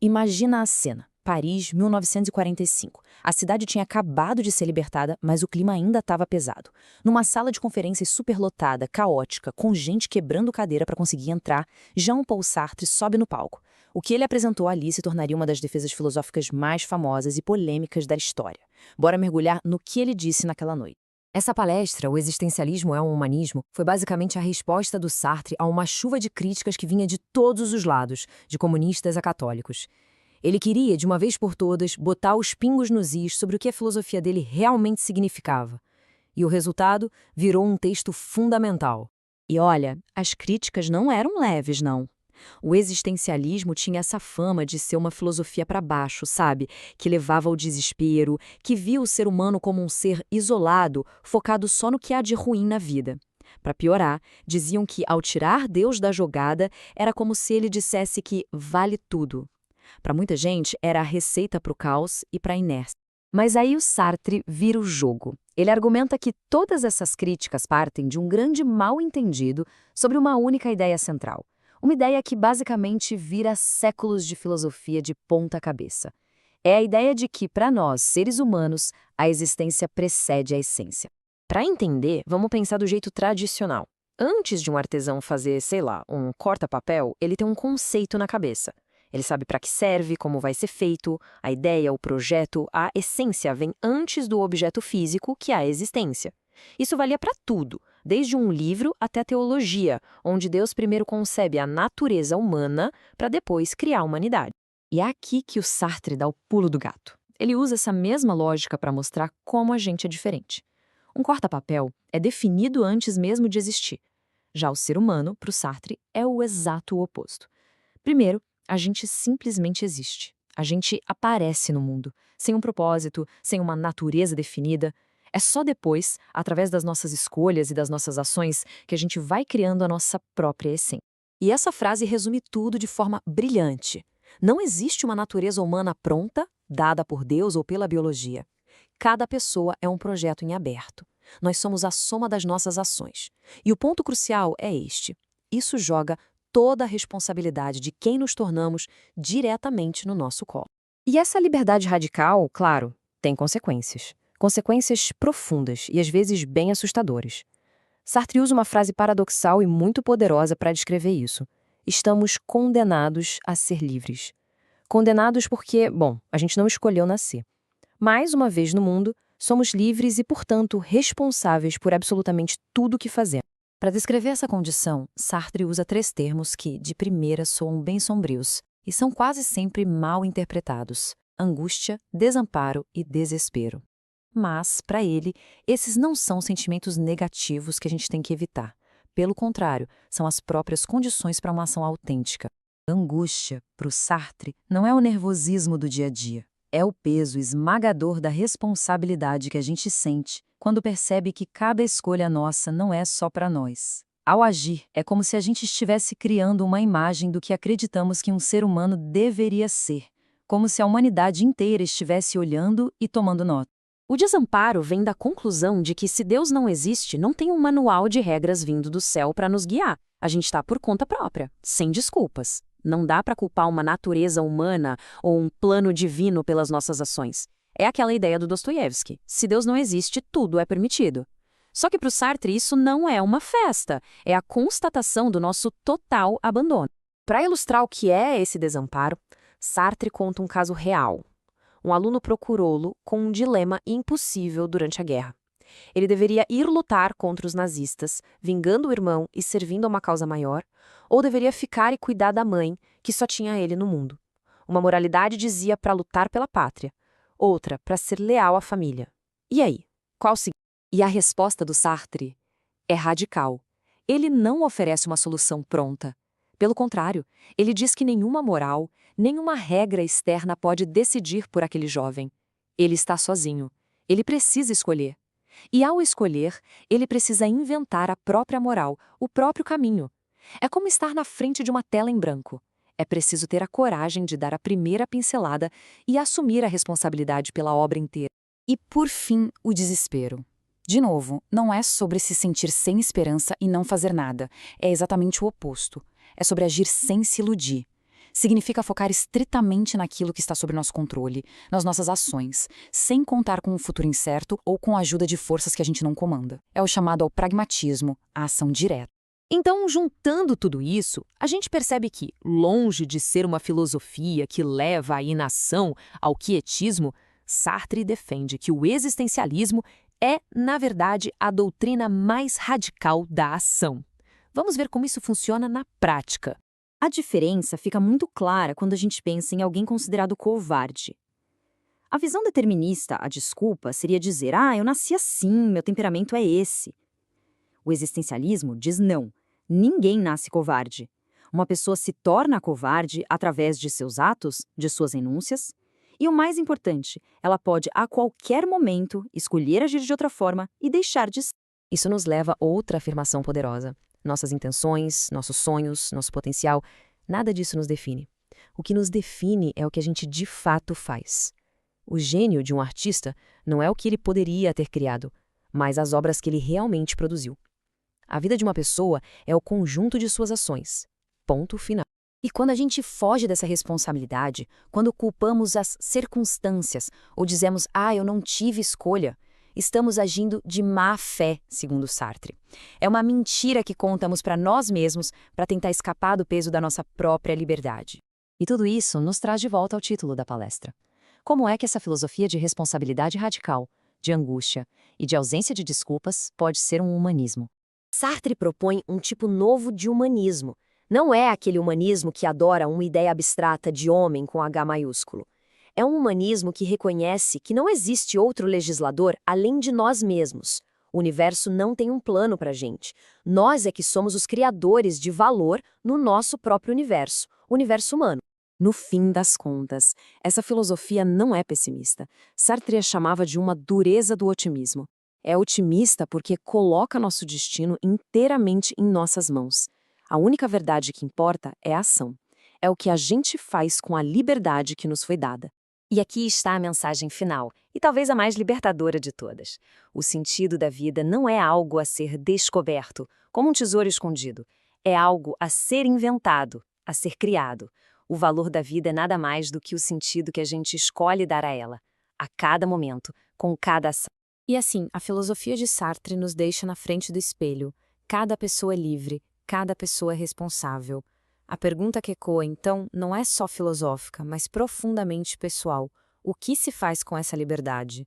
Imagina a cena. Paris, 1945. A cidade tinha acabado de ser libertada, mas o clima ainda estava pesado. Numa sala de conferências superlotada, caótica, com gente quebrando cadeira para conseguir entrar, Jean-Paul Sartre sobe no palco. O que ele apresentou ali se tornaria uma das defesas filosóficas mais famosas e polêmicas da história. Bora mergulhar no que ele disse naquela noite. Essa palestra, O Existencialismo é um Humanismo, foi basicamente a resposta do Sartre a uma chuva de críticas que vinha de todos os lados, de comunistas a católicos. Ele queria, de uma vez por todas, botar os pingos nos is sobre o que a filosofia dele realmente significava. E o resultado virou um texto fundamental. E olha, as críticas não eram leves, não. O existencialismo tinha essa fama de ser uma filosofia para baixo, sabe? Que levava ao desespero, que via o ser humano como um ser isolado, focado só no que há de ruim na vida. Para piorar, diziam que, ao tirar Deus da jogada, era como se ele dissesse que vale tudo. Para muita gente, era a receita para o caos e para a inércia. Mas aí o Sartre vira o jogo. Ele argumenta que todas essas críticas partem de um grande mal-entendido sobre uma única ideia central. Uma ideia que basicamente vira séculos de filosofia de ponta cabeça. É a ideia de que, para nós, seres humanos, a existência precede a essência. Para entender, vamos pensar do jeito tradicional. Antes de um artesão fazer, sei lá, um corta-papel, ele tem um conceito na cabeça. Ele sabe para que serve, como vai ser feito, a ideia, o projeto, a essência vem antes do objeto físico, que é a existência. Isso valia para tudo, desde um livro até a teologia, onde Deus primeiro concebe a natureza humana para depois criar a humanidade. E é aqui que o Sartre dá o pulo do gato. Ele usa essa mesma lógica para mostrar como a gente é diferente. Um corta-papel é definido antes mesmo de existir. Já o ser humano, para o Sartre, é o exato oposto. Primeiro, a gente simplesmente existe. A gente aparece no mundo, sem um propósito, sem uma natureza definida. É só depois, através das nossas escolhas e das nossas ações, que a gente vai criando a nossa própria essência. E essa frase resume tudo de forma brilhante. Não existe uma natureza humana pronta, dada por Deus ou pela biologia. Cada pessoa é um projeto em aberto. Nós somos a soma das nossas ações. E o ponto crucial é este. Isso joga toda a responsabilidade de quem nos tornamos diretamente no nosso colo. E essa liberdade radical, claro, tem consequências. Consequências profundas e às vezes bem assustadoras. Sartre usa uma frase paradoxal e muito poderosa para descrever isso. Estamos condenados a ser livres. Condenados porque, bom, a gente não escolheu nascer. Mais uma vez no mundo, somos livres e, portanto, responsáveis por absolutamente tudo o que fazemos. Para descrever essa condição, Sartre usa 3 termos que, de primeira, soam bem sombrios e são quase sempre mal interpretados: angústia, desamparo e desespero. Mas, para ele, esses não são sentimentos negativos que a gente tem que evitar. Pelo contrário, são as próprias condições para uma ação autêntica. Angústia, para o Sartre, não é o nervosismo do dia a dia. É o peso esmagador da responsabilidade que a gente sente quando percebe que cada escolha nossa não é só para nós. Ao agir, é como se a gente estivesse criando uma imagem do que acreditamos que um ser humano deveria ser, como se a humanidade inteira estivesse olhando e tomando nota. O desamparo vem da conclusão de que se Deus não existe, não tem um manual de regras vindo do céu para nos guiar. A gente está por conta própria, sem desculpas. Não dá para culpar uma natureza humana ou um plano divino pelas nossas ações. É aquela ideia do Dostoiévski. Se Deus não existe, tudo é permitido. Só que para o Sartre isso não é uma festa, é a constatação do nosso total abandono. Para ilustrar o que é esse desamparo, Sartre conta um caso real. Um aluno procurou-lo com um dilema impossível durante a guerra. Ele deveria ir lutar contra os nazistas, vingando o irmão e servindo a uma causa maior, ou deveria ficar e cuidar da mãe, que só tinha ele no mundo. Uma moralidade dizia para lutar pela pátria, outra para ser leal à família. E aí? Qual o seguinte? E a resposta do Sartre é radical. Ele não oferece uma solução pronta. Pelo contrário, ele diz que nenhuma moral, nenhuma regra externa pode decidir por aquele jovem. Ele está sozinho. Ele precisa escolher. E ao escolher, ele precisa inventar a própria moral, o próprio caminho. É como estar na frente de uma tela em branco. É preciso ter a coragem de dar a primeira pincelada e assumir a responsabilidade pela obra inteira. E, por fim, o desespero. De novo, não é sobre se sentir sem esperança e não fazer nada. É exatamente o oposto. É sobre agir sem se iludir. Significa focar estritamente naquilo que está sob nosso controle, nas nossas ações, sem contar com um futuro incerto ou com a ajuda de forças que a gente não comanda. É o chamado ao pragmatismo, a ação direta. Então, juntando tudo isso, a gente percebe que, longe de ser uma filosofia que leva à inação, ao quietismo, Sartre defende que o existencialismo é, na verdade, a doutrina mais radical da ação. Vamos ver como isso funciona na prática. A diferença fica muito clara quando a gente pensa em alguém considerado covarde. A visão determinista, a desculpa, seria dizer: eu nasci assim, meu temperamento é esse. O existencialismo diz não, ninguém nasce covarde. Uma pessoa se torna covarde através de seus atos, de suas renúncias, e o mais importante, ela pode a qualquer momento escolher agir de outra forma e deixar de ser. Isso nos leva a outra afirmação poderosa. Nossas intenções, nossos sonhos, nosso potencial, nada disso nos define. O que nos define é o que a gente de fato faz. O gênio de um artista não é o que ele poderia ter criado, mas as obras que ele realmente produziu. A vida de uma pessoa é o conjunto de suas ações. Ponto final. E quando a gente foge dessa responsabilidade, quando culpamos as circunstâncias ou dizemos, eu não tive escolha, estamos agindo de má fé, segundo Sartre. É uma mentira que contamos para nós mesmos para tentar escapar do peso da nossa própria liberdade. E tudo isso nos traz de volta ao título da palestra. Como é que essa filosofia de responsabilidade radical, de angústia e de ausência de desculpas pode ser um humanismo? Sartre propõe um tipo novo de humanismo. Não é aquele humanismo que adora uma ideia abstrata de homem com H maiúsculo. É um humanismo que reconhece que não existe outro legislador além de nós mesmos. O universo não tem um plano para a gente. Nós é que somos os criadores de valor no nosso próprio universo, o universo humano. No fim das contas, essa filosofia não é pessimista. Sartre a chamava de uma dureza do otimismo. É otimista porque coloca nosso destino inteiramente em nossas mãos. A única verdade que importa é a ação. É o que a gente faz com a liberdade que nos foi dada. E aqui está a mensagem final, e talvez a mais libertadora de todas. O sentido da vida não é algo a ser descoberto, como um tesouro escondido. É algo a ser inventado, a ser criado. O valor da vida é nada mais do que o sentido que a gente escolhe dar a ela, a cada momento, com cada ação. E assim, a filosofia de Sartre nos deixa na frente do espelho. Cada pessoa é livre, cada pessoa é responsável. A pergunta que ecoa, então, não é só filosófica, mas profundamente pessoal. O que se faz com essa liberdade?